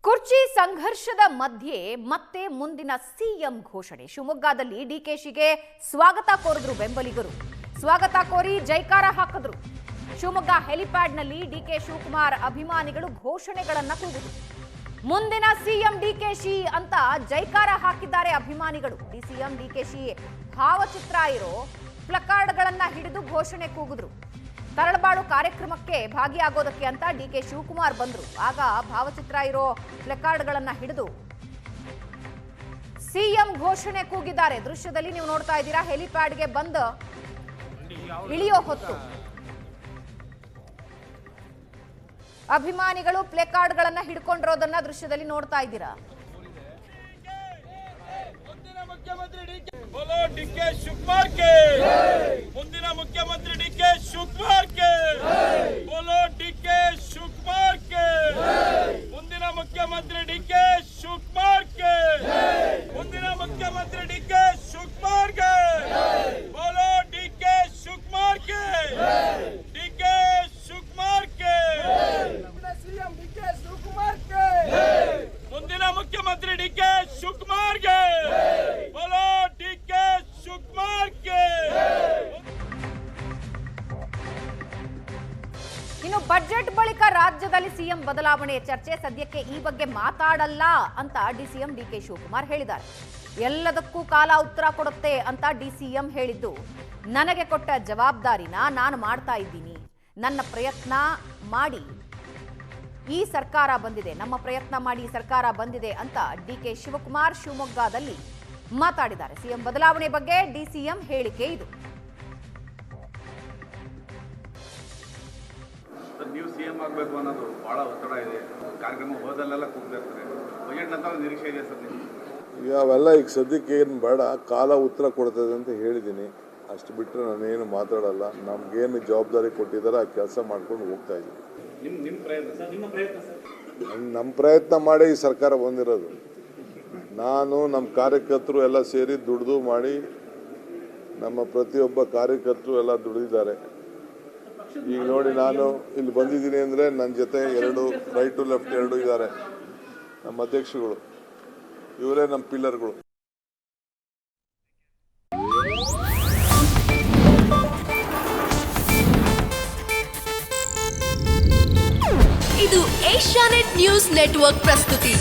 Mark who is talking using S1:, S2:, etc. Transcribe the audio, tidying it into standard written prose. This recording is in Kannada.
S1: ಕುರ್ಚಿ ಸಂಘರ್ಷದ ಮಧ್ಯೆ ಮತ್ತೆ ಮುಂದಿನ ಸಿಎಂ ಘೋಷಣೆ. ಶಿವಮೊಗ್ಗದಲ್ಲಿ ಡಿಕೆಶಿಗೆ ಸ್ವಾಗತ ಕೋರಿದ್ರು ಬೆಂಬಲಿಗರು. ಸ್ವಾಗತ ಕೋರಿ ಜೈಕಾರ ಹಾಕಿದ್ರು. ಶಿವಮೊಗ್ಗ ಹೆಲಿಪ್ಯಾಡ್ನಲ್ಲಿ ಡಿಕೆ ಶಿವಕುಮಾರ್ ಅಭಿಮಾನಿಗಳು ಘೋಷಣೆಗಳನ್ನ ಕೂಗಿದ್ರು. ಮುಂದಿನ ಸಿಎಂ ಡಿಕೆಶಿ ಅಂತ ಜೈಕಾರ ಹಾಕಿದ್ದಾರೆ ಅಭಿಮಾನಿಗಳು. ಸಿಎಂ ಡಿಕೆಶಿ ಭಾವಚಿತ್ರ ಇರೋ ಪ್ಲಕಾರ್ಡ್ಗಳನ್ನ ಹಿಡಿದು ಘೋಷಣೆ ಕೂಗಿದ್ರು. ತರಳಬಾಳು ಕಾರ್ಯಕ್ರಮಕ್ಕೆ ಭಾಗಿಯಾಗೋದಕ್ಕೆ ಅಂತ ಡಿಕೆ ಶಿವಕುಮಾರ್ ಬಂದ್ರು. ಆಗ ಭಾವಚಿತ್ರ ಇರೋ ಪ್ಲಕಾರ್ಡ್ಗಳನ್ನ ಹಿಡಿದು ಸಿಎಂ ಘೋಷಣೆ ಕೂಗಿದ್ದಾರೆ. ದೃಶ್ಯದಲ್ಲಿ ನೀವು ನೋಡ್ತಾ ಇದ್ದೀರಾ. ಹೆಲಿಪ್ಯಾಡ್ಗೆ ಬಂದ ಇಳಿಯೋ ಹೊತ್ತು ಅಭಿಮಾನಿಗಳು ಪ್ಲೇಕಾರ್ಡ್ಗಳನ್ನ ಹಿಡ್ಕೊಂಡಿರೋದನ್ನ ದೃಶ್ಯದಲ್ಲಿ ನೋಡ್ತಾ ಇದ್ದೀರಾ.
S2: बोलो डीके शिवकुमार के ಮುಂದಿನ ಮುಖ್ಯಮಂತ್ರಿ डीके शिवकुमार के बोलो डीके शिवकुमार के ಮುಂದಿನ ಮುಖ್ಯಮಂತ್ರಿ डीके शिवकुमार के ಮುಂದಿನ ಮುಖ್ಯಮಂತ್ರಿ डीके शिवकुमार के बोलो डीके शिवकुमार के डीके शिवकुमार के सीएम डीके शिवकुमार के ಮುಂದಿನ ಮುಖ್ಯಮಂತ್ರಿ डीके शिवकुमार के बोलो डीके शिवकुमार के
S1: ಇನ್ನು ಬಜೆಟ್ ಬಳಿಕ ರಾಜ್ಯದಲ್ಲಿ ಸಿಎಂ ಬದಲಾವಣೆ ಚರ್ಚೆ. ಸದ್ಯಕ್ಕೆ ಈ ಬಗ್ಗೆ ಮಾತಾಡಲ್ಲ ಅಂತ ಡಿಸಿಎಂ ಡಿಕೆ ಶಿವಕುಮಾರ್ ಹೇಳಿದ್ದಾರೆ. ಎಲ್ಲದಕ್ಕೂ ಕಾಲ ಉತ್ತರ ಕೊಡುತ್ತೆ ಅಂತ ಡಿಸಿಎಂ ಹೇಳಿದ್ದು, ನನಗೆ ಕೊಟ್ಟ ಜವಾಬ್ದಾರಿನ ನಾನು ಮಾಡ್ತಾ ಇದ್ದೀನಿ. ನನ್ನ ಪ್ರಯತ್ನ ಮಾಡಿ ಈ ಸರ್ಕಾರ ಬಂದಿದೆ, ನಮ್ಮ ಪ್ರಯತ್ನ ಮಾಡಿ ಈ ಸರ್ಕಾರ ಬಂದಿದೆ ಅಂತ ಡಿಕೆ ಶಿವಕುಮಾರ್ ಶಿವಮೊಗ್ಗದಲ್ಲಿ ಮಾತಾಡಿದ್ದಾರೆ. ಸಿಎಂ ಬದಲಾವಣೆ ಬಗ್ಗೆ ಡಿಸಿಎಂ ಹೇಳಿಕೆ ಇದು.
S3: ನೀವು ಸಿಎಂ ಆಗಬೇಕು ಅನ್ನೋದು ಭಾಳ ಒತ್ತಡ ಇದೆ. ಕಾರ್ಯಕ್ರಮ ಹೋದಲ್ಲೆಲ್ಲ ಕೂಗ್ತಾ ಇರ್ತಾರೆ. ಬಜೆಟ್ ನಂತರ ನಿರೀಕ್ಷೆ ಇದೆ ಸರ್ ನೀವು?
S4: ಈಗ ಅವೆಲ್ಲ ಈಗ ಸದ್ಯಕ್ಕೆ ಏನು ಬೇಡ, ಕಾಲ ಉತ್ತರ ಕೊಡ್ತದೆ ಅಂತ ಹೇಳಿದ್ದೀನಿ. ಅಷ್ಟು ಬಿಟ್ಟರೆ ನಾನೇನು ಮಾತಾಡಲ್ಲ. ನಮ್ಗೇನು ಜವಾಬ್ದಾರಿ ಕೊಟ್ಟಿದ್ದಾರೆ ಆ ಕೆಲಸ ಮಾಡ್ಕೊಂಡು ಹೋಗ್ತಾ ಇದ್ದೀನಿ. ನಮ್ಮ ಪ್ರಯತ್ನ ಮಾಡಿ ಈ ಸರ್ಕಾರ ಬಂದಿರೋದು. ನಾನು ನಮ್ಮ ಕಾರ್ಯಕರ್ತರು ಎಲ್ಲ ಸೇರಿ ದುಡ್ದು ಮಾಡಿ, ನಮ್ಮ ಪ್ರತಿಯೊಬ್ಬ ಕಾರ್ಯಕರ್ತರು ಎಲ್ಲ ದುಡಿದಿದ್ದಾರೆ. ಈಗ ನೋಡಿ, ನಾನು ಇಲ್ಲಿ ಬಂದಿದ್ದೀನಿ ಅಂದರೆ ನನ್ನ ಜೊತೆ ಎರಡು ರೈಟ್ ಟು ಲೆಫ್ಟ್ ಎರಡು ಇದ್ದಾರೆ. ನಮ್ಮ ಅಧ್ಯಕ್ಷಗಳು ಇವರೇ ನಮ್ಮ ಪಿಲ್ಲರ್ಗಳು.
S5: ಇದು ಏಷ್ಯಾನೆಟ್ ನ್ಯೂಸ್ ನೆಟ್ವರ್ಕ್ ಪ್ರಸ್ತುತಿ.